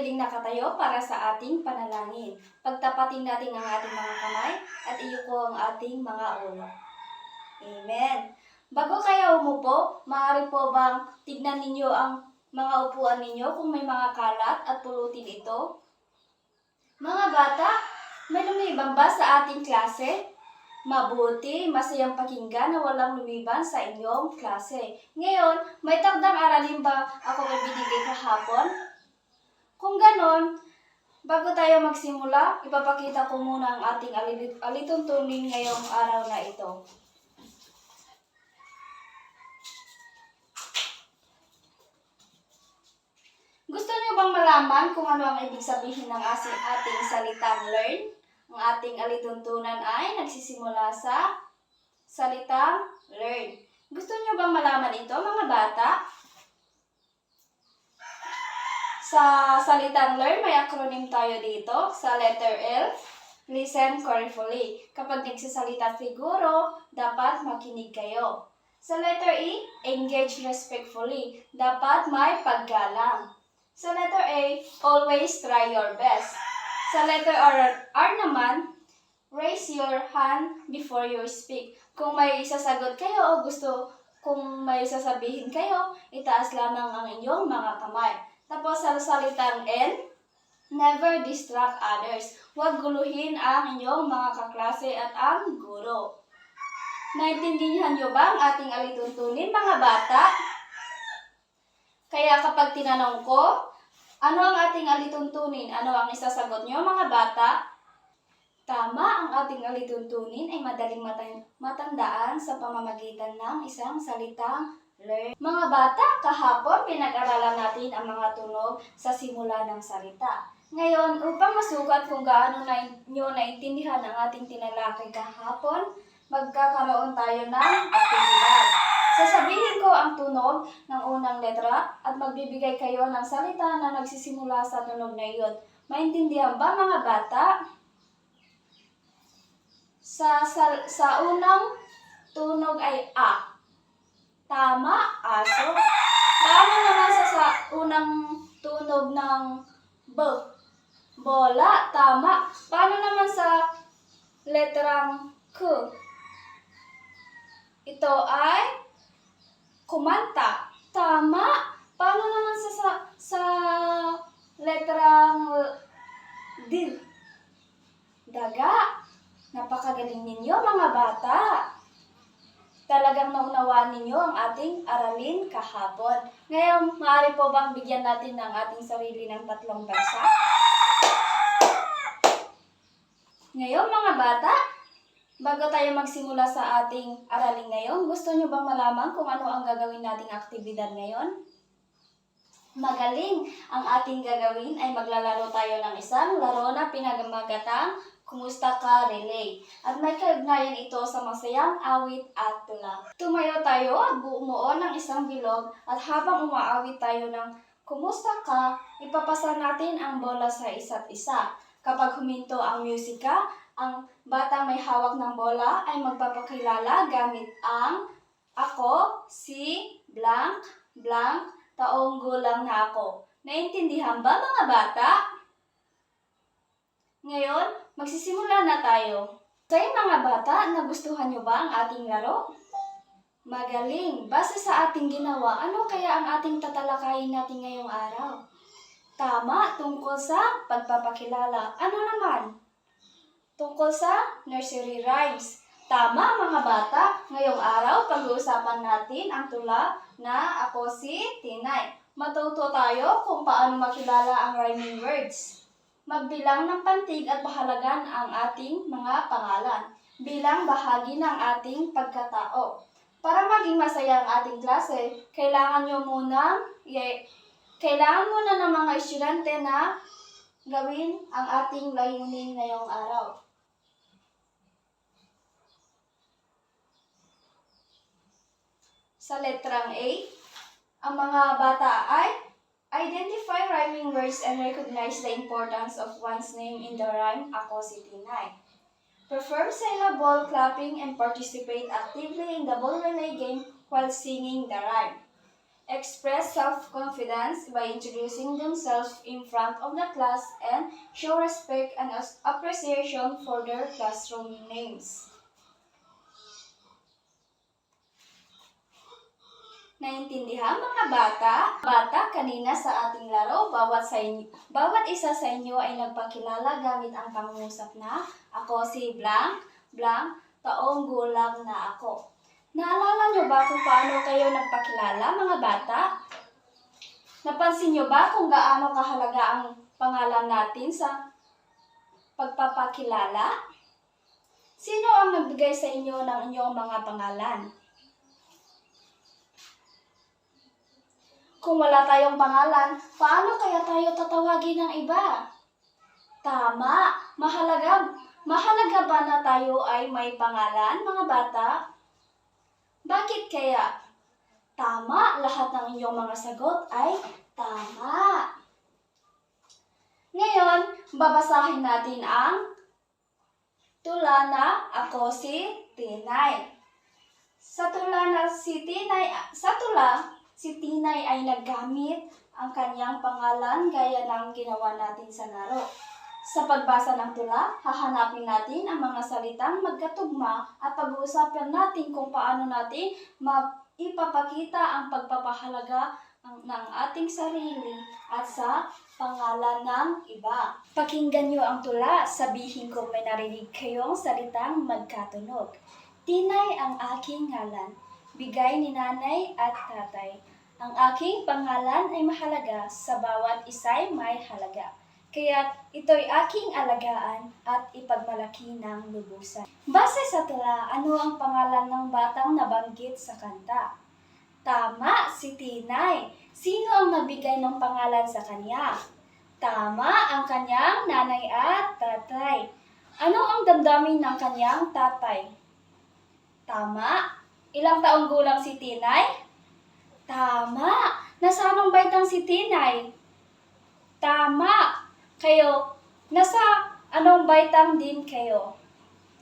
manatiling nakatayo para sa ating panalangin. Pagtapatin natin ang ating mga kamay at iyuko ang ating mga ulo. Amen. Bago kayo umupo, maaari po bang tignan ninyo ang mga upuan ninyo kung may mga kalat at pulutin ito? Mga bata, may lumibang ba sa ating klase? Mabuti, masayang pakinggan na walang lumiban sa inyong klase. Ngayon, may takdang aralin ba ako ibinigay kahapon? Kung ganon, bago tayo magsimula, ipapakita ko muna ang ating alituntunin ngayong araw na ito. Gusto niyo bang malaman kung ano ang ibig sabihin ng ating salitang learn? Ang ating alituntunan ay nagsisimula sa salitang learn. Gusto niyo bang malaman ito, mga bata? Sa salitang learn, may acronym tayo dito. Sa letter L, listen carefully. Kapag nagsasalita siguro, dapat makinig kayo. Sa letter E, engage respectfully. Dapat may paggalang. Sa letter A, always try your best. Sa letter R naman, raise your hand before you speak. Kung may isasagot kayo o kung may sasabihin kayo, itaas lamang ang inyong mga kamay. Tapos sa salitang N, never distract others. Huwag guluhin ang inyong mga kaklase at ang guro. Naintindihan niyo ba ang ating alituntunin, mga bata? Kaya kapag tinanong ko, ano ang ating alituntunin? Ano ang isasagot niyo, mga bata? Tama, ang ating alituntunin ay madaling matandaan sa pamamagitan ng isang salitang learn. Mga bata, kahapon pinag-aralan natin ang mga tunog sa simula ng salita. Ngayon, upang masukat kung gaano nyo naintindihan ang ating tinalakay kahapon, magkakaroon tayo ng aktibidad. Sasabihin ko ang tunog ng unang letra at magbibigay kayo ng salita na nagsisimula sa tunog na iyon. Maintindihan ba, mga bata? Sa unang tunog ay A. Tama, aso. Paano naman sa unang tunog ng B? Bola, tama. Paano naman sa letrang K? Ito ay kumanta. Tama. Paano naman sa letrang D? Daga. Napakagaling ninyo, mga bata. Talagang naunawaan ninyo ang ating aralin kahapon. Ngayon, maaari po bang bigyan natin ng ating sarili ng 3 versa? Ngayon, mga bata, bago tayo magsimula sa ating aralin ngayon, gusto nyo bang malaman kung ano ang gagawin nating aktibidad ngayon? Magaling! Ang ating gagawin ay maglalaro tayo ng isang laro na pinagmagatang Kumusta Ka Relay. At may kaugnayan ito sa masayang awit at tula. Tumayo tayo at bumuo ng isang bilog at habang umaawit tayo ng Kumusta Ka, ipapasa natin ang bola sa isa't isa. Kapag huminto ang musika, ang batang may hawak ng bola ay magpapakilala gamit ang ako, si, blank, blank, taong gulang na ako. Naintindihan ba, mga bata? Ngayon, magsisimula na tayo. Kayo, mga bata, nagustuhan nyo ba ang ating laro? Magaling! Base sa ating ginawa, ano kaya ang ating tatalakayin natin ngayong araw? Tama, tungkol sa pagpapakilala. Ano naman? Tungkol sa nursery rhymes. Tama, mga bata, ngayong araw pag-uusapan natin ang tula na Ako si Tinay. Matuto tayo kung paano makilala ang rhyming words. Magbilang ng pantig at pahalagan ang ating mga pangalan bilang bahagi ng ating pagkatao. Para maging masaya ang ating klase, kailangan muna ng mga estudyante na gawin ang ating layunin ngayong araw. Sa letrang A, ang mga bata ay identify rhyming words and recognize the importance of one's name in the rhyme Ako si Tinay. Perform syllable clapping and participate actively in the ball relay game while singing the rhyme. express self-confidence by introducing themselves in front of the class and show respect and appreciation for their classroom names. Naintindihan mga bata? Bata, kanina sa ating laro, bawat isa sa inyo ay nagpakilala gamit ang pangungusap na ako si blank, blank, taong gulang na ako. Naalala nyo ba kung paano kayo nagpakilala mga bata? Napansin nyo ba kung gaano kahalaga ang pangalan natin sa pagpapakilala? Sino ang nagbigay sa inyo ng inyong mga pangalan? Kung wala tayong pangalan, paano kaya tayo tatawagin ng iba? Tama! Mahalaga ba na tayo ay may pangalan, mga bata? Bakit kaya? Tama! Lahat ng inyong mga sagot ay tama! Ngayon, babasahin natin ang tula na ako si Tinay. Sa tula, si Tinay ay naggamit ang kanyang pangalan gaya ng ginawa natin sa laro. Sa pagbasa ng tula, hahanapin natin ang mga salitang magkatugma at pag-uusapan natin kung paano natin ipapakita ang pagpapahalaga ng ating sarili at sa pangalan ng iba. Pakinggan niyo ang tula, sabihin kung may narinig kayong salitang magkatunog. Tinay ang aking ngalan, bigay ni nanay at tatay. Ang aking pangalan ay mahalaga, sa bawat isa'y may halaga. Kaya't ito'y aking alagaan at ipagmalaki ng lubusan. Base sa tula, ano ang pangalan ng batang nabanggit sa kanta? Tama, si Tinay. Sino ang nagbigay ng pangalan sa kanya? Tama, ang kanyang nanay at tatay. Ano ang damdamin ng kanyang tatay? Tama. Ilang taong gulang si Tinay? Tama. Nasa anong baitang si Tinay? Tama. Kayo, nasa anong baitang din kayo?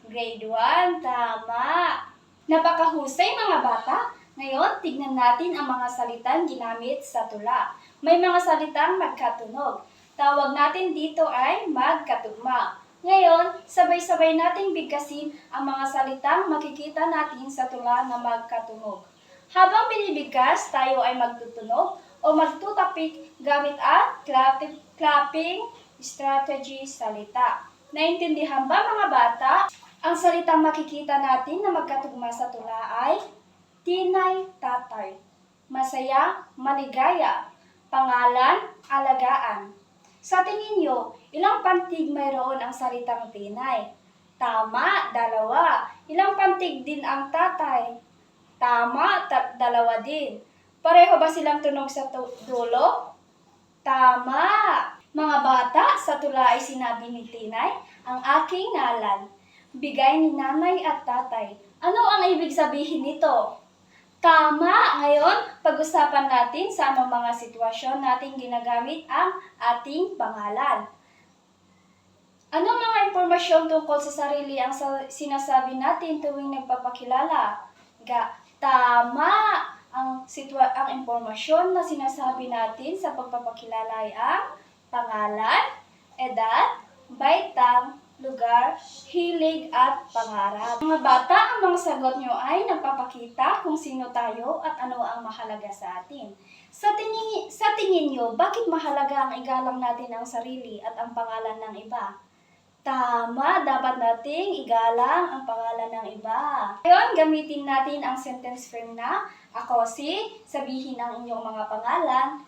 Grade 1, tama. Napakahusay mga bata. Ngayon, tignan natin ang mga salitang ginamit sa tula. May mga salitang magkatunog. Tawag natin dito ay magkatugma. Ngayon, sabay-sabay nating bigkasin ang mga salitang makikita natin sa tula na magkatunog. Habang binibigkas, tayo ay magtutunog o magtutapik gamit ang clapping strategy salita. Naintindihan ba mga bata? Ang salitang makikita natin na magkatugma sa tula ay Tinay, tatay. Masaya, maligaya. Pangalan, alagaan. Sa tingin nyo, ilang pantig mayroon ang salitang Tinay? Tama, 2. Ilang pantig din ang tatay? Tama, 2 din. Pareho ba silang tunog sa dulo? Tama! Mga bata, sa tula ay sinabi ni Tinay, ang aking ngalan. Bigay ni nanay at tatay. Ano ang ibig sabihin nito? Tama! Ngayon, pag-usapan natin sa anong mga sitwasyon natin ginagamit ang ating pangalan. Anong mga impormasyon tungkol sa sarili ang sinasabi natin tuwing nagpapakilala? Tama! Ang impormasyon na sinasabi natin sa pagpapakilala ay ang pangalan, edad, baitang, lugar, hilig at pangarap. Mga bata, ang mga sagot nyo ay nagpapakita kung sino tayo at ano ang mahalaga sa atin. Sa tingin nyo, bakit mahalaga ang igalang natin ang sarili at ang pangalan ng iba? Tama, dapat nating igalang ang pangalan ng iba. Ngayon, gamitin natin ang sentence frame na ako si, sabihin ang inyong mga pangalan,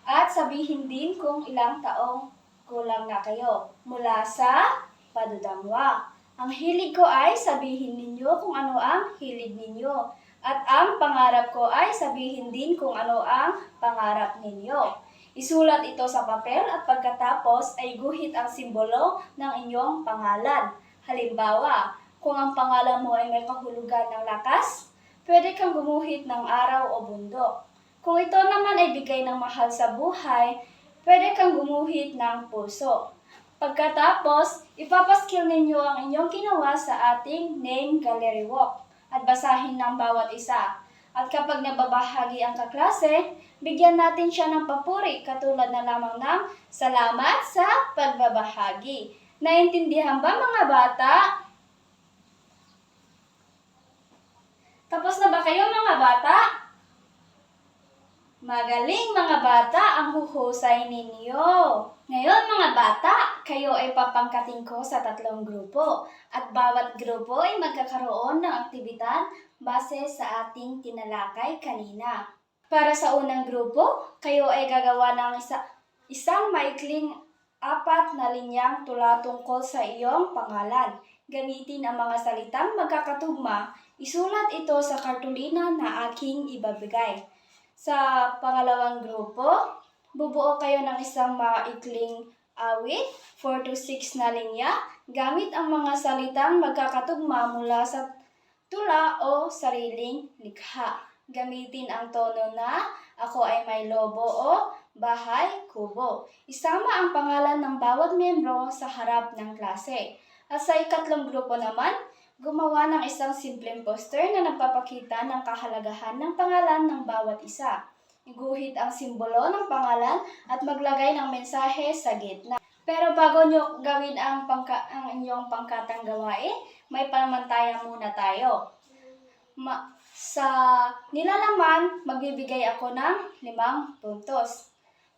at sabihin din kung ilang taong kulang na kayo. Mula sa padudamwa. Ang hilig ko ay sabihin ninyo kung ano ang hilig ninyo. At ang pangarap ko ay sabihin din kung ano ang pangarap ninyo. Isulat ito sa papel at pagkatapos ay guhit ang simbolo ng inyong pangalan. Halimbawa, kung ang pangalan mo ay may kahulugan ng lakas, pwede kang gumuhit ng araw o bundok. Kung ito naman ay bigay ng mahal sa buhay, pwede kang gumuhit ng puso. Pagkatapos, ipapaskil ninyo ang inyong ginawa sa ating name gallery walk at basahin ng bawat isa. At kapag nababahagi ang kaklase, bigyan natin siya ng papuri katulad na lamang ng salamat sa pagbabahagi. Naintindihan ba mga bata? Tapos na ba kayo mga bata? Magaling mga bata ang huhusay ninyo. Ngayon mga bata, kayo ay papangkating ko sa 3 grupo at bawat grupo ay magkakaroon ng aktibidad base sa ating tinalakay kanina. Para sa unang grupo, kayo ay gagawa ng isang maikling 4 na linyang tula tungkol sa iyong pangalan. Gamitin ang mga salitang magkakatugma. Isulat ito sa kartulina na aking ibabigay. Sa pangalawang grupo, bubuo kayo ng isang maikling awit, 4 to 6 na linya, gamit ang mga salitang magkakatugma mula sa tula o sariling likha. Gamitin ang tono na ako ay may lobo o bahay kubo. Isama ang pangalan ng bawat miyembro sa harap ng klase. At sa ikatlong grupo naman, gumawa ng isang simpleng poster na nagpapakita ng kahalagahan ng pangalan ng bawat isa. Iguhit ang simbolo ng pangalan at maglagay ng mensahe sa gitna. Pero bago nyo gawin ang inyong pangkatang gawain, may pamantayan muna tayo. Sa nilalaman, magbibigay ako ng 5 puntos.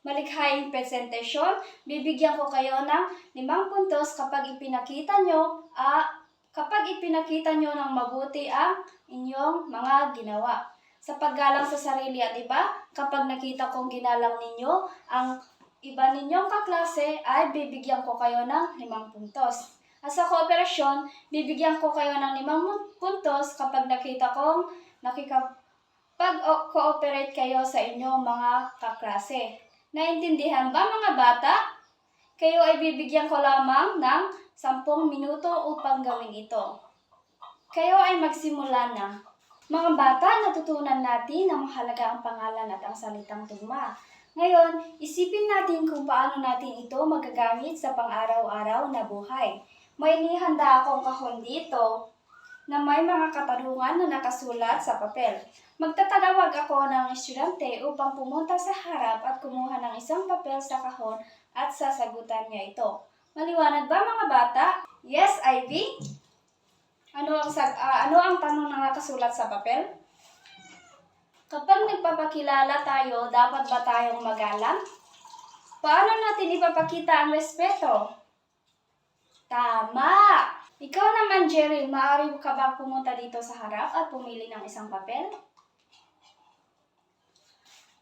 Malikhaing presentasyon, bibigyan ko kayo ng 5 puntos kapag ipinakita nyo ng mabuti ang inyong mga ginawa. Sa paggalang sa sarili at iba, kapag nakita kong ginalang ninyo ang iba ninyong kaklase, ay bibigyan ko kayo ng 5 puntos. At sa kooperasyon, bibigyan ko kayo ng 5 puntos kapag nakita kong pag-cooperate kayo sa inyong mga kaklase. Naintindihan ba mga bata? Kayo ay bibigyan ko lamang ng 10 minuto upang gawin ito. Kayo ay magsimula na. Mga bata, natutunan natin na mahalaga ang pangalan at ang salitang tugma. Ngayon, isipin natin kung paano natin ito magagamit sa pang-araw-araw na buhay. May inihanda akong kahon dito na may mga katanungan na nakasulat sa papel. Magtatawag ako ng estudyante upang pumunta sa harap at kumuha ng isang papel sa kahon at sasagutan niya ito. Maliwanag ba mga bata? Yes, Ivy? Ano ang tanong na nakasulat sa papel? Kapag nagpapakilala tayo, dapat ba tayong magalang? Paano natin ipapakita ang respeto? Tama! Ikaw naman, Jerry, maaari ka ba pumunta dito sa harap at pumili ng isang papel?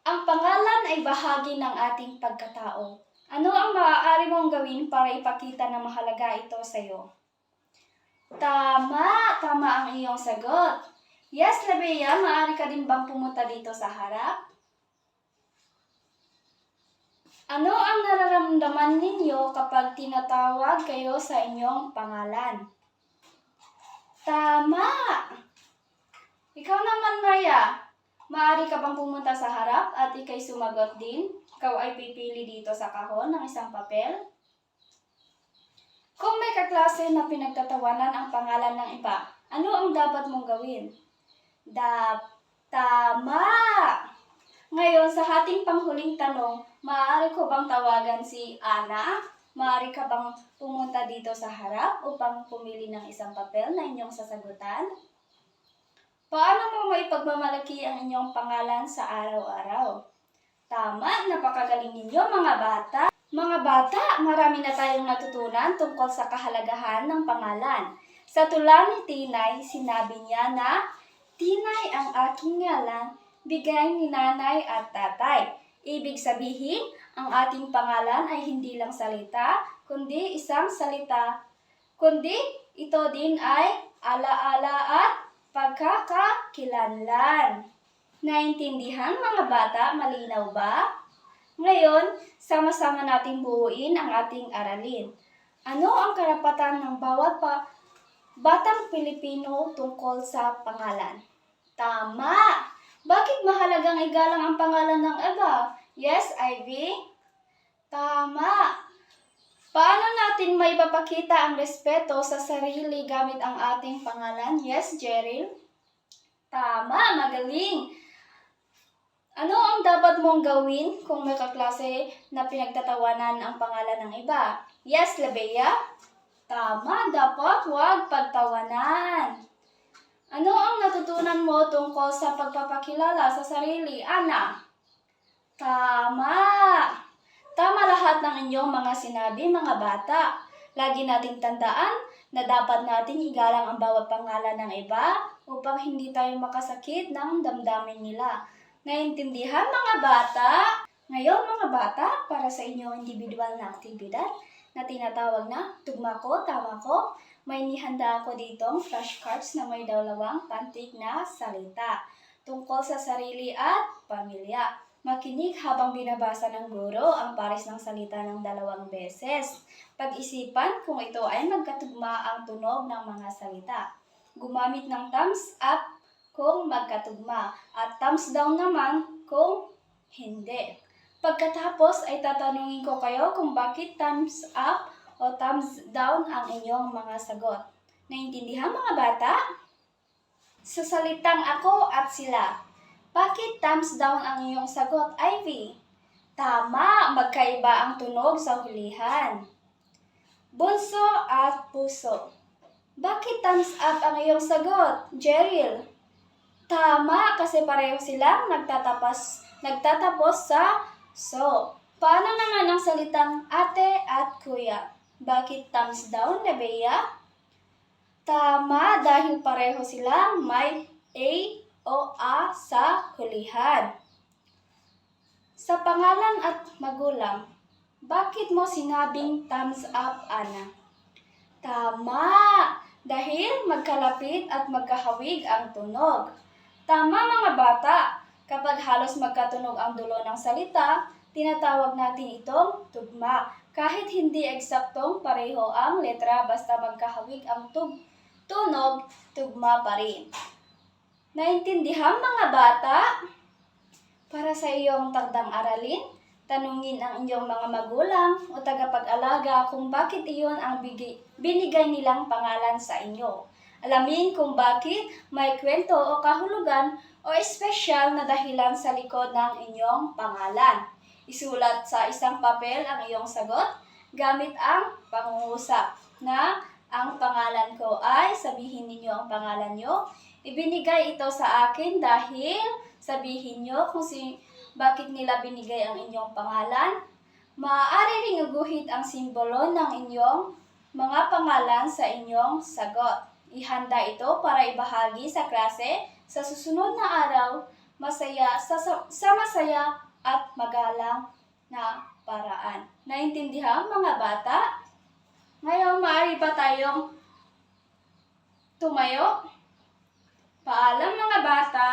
Ang pangalan ay bahagi ng ating pagkatao. Ano ang maaari mong gawin para ipakita na mahalaga ito sa iyo? Tama! Tama ang iyong sagot. Yes, Labea, maaari ka din bang pumunta dito sa harap? Ano ang nararamdaman ninyo kapag tinatawag kayo sa inyong pangalan? Tama! Ikaw naman, Maya. Maaari ka bang pumunta sa harap at ikay sumagot din? Ikaw ay pipili dito sa kahon ng isang papel? Kung may kaklase na pinagtatawanan ang pangalan ng iba, ano ang dapat mong gawin? Tama! Ngayon, sa ating panghuling tanong, maaari ko bang tawagan si Ana? Maaari ka bang pumunta dito sa harap upang pumili ng isang papel na inyong sasagutan? Paano mo maipagmamalaki ang inyong pangalan sa araw-araw? Tama, napakagaling ninyo mga bata. Mga bata, marami na tayong natutunan tungkol sa kahalagahan ng pangalan. Sa tula ni Tinay, sinabi niya na, Tinay ang aking ngalan, bigay ni nanay at tatay. Ibig sabihin, ang ating pangalan ay hindi lang salita, kundi isang salita. Kundi ito din ay alaala at pagkakakilanlan. Naintindihan mga bata, malinaw ba? Ngayon, sama-sama nating buuin ang ating aralin. Ano ang karapatan ng bawat batang Pilipino tungkol sa pangalan? Tama! Bakit mahalagang igalang ang pangalan ng iba? Yes, Ivy? Tama! Paano natin maipapakita ang respeto sa sarili gamit ang ating pangalan? Yes, Jerry? Tama, magaling. Ano ang dapat mong gawin kung may kaklase na pinagtatawanan ang pangalan ng iba? Yes, Labea? Tama, dapat huwag pagtawanan. Ano ang natutunan mo tungkol sa pagpapakilala sa sarili, Ana? Tama. Tama lahat ng inyong mga sinabi, mga bata. Lagi nating tandaan na dapat nating igalang ang bawat pangalan ng iba upang hindi tayo makasakit ng damdamin nila. Naintindihan, mga bata? Ngayon, mga bata, para sa inyong individual na aktibidad na tinatawag na tugma ko, tama ko, may nihanda ako ditong flashcards na may dalawang pantig na salita tungkol sa sarili at pamilya. Makinig habang binabasa ng guro ang pares ng salita ng 2 beses. Pag-isipan kung ito ay magkatugma ang tunog ng mga salita. Gumamit ng thumbs up kung magkatugma at thumbs down naman kung hindi. Pagkatapos ay tatanungin ko kayo kung bakit thumbs up o thumbs down ang inyong mga sagot. Naintindihan, mga bata? Sa salitang ako at sila, bakit thumbs down ang iyong sagot, Ivy? Tama, magkaiba ang tunog sa hulihan. Bunso at puso, bakit thumbs up ang iyong sagot, Jeryl? Tama, kasi pareho silang nagtatapos sa so. Paano naman ang salitang ate at kuya? Bakit thumbs down, Labea? Tama, dahil pareho silang may A o A sa hulihan. Sa pangalan at magulang, bakit mo sinabing thumbs up, Ana? Tama, dahil magkalapit at magkahawig ang tunog. Tama, mga bata, kapag halos magkatunog ang dulo ng salita, tinatawag natin itong tugma. Kahit hindi eksaktong pareho ang letra, basta magkahawig ang tunog, tugma pa rin. Naintindihan, mga bata? Para sa iyong takdang aralin, tanungin ang inyong mga magulang o tagapag-alaga kung bakit iyon ang binigay nilang pangalan sa inyo. Alamin kung bakit may kwento o kahulugan o espesyal na dahilan sa likod ng inyong pangalan. Isulat sa isang papel ang iyong sagot gamit ang pangungusap na ang pangalan ko ay, sabihin ninyo ang pangalan nyo. Ibinigay ito sa akin dahil, sabihin nyo kung bakit nila binigay ang inyong pangalan. Maaari ring guhit ang simbolo ng inyong mga pangalan sa inyong sagot. Ihanda ito para ibahagi sa klase sa susunod na araw, sa masaya at magalang na paraan. Naintindihan, mga bata? Ngayon, maaari ba tayong tumayo? Paalam, mga bata!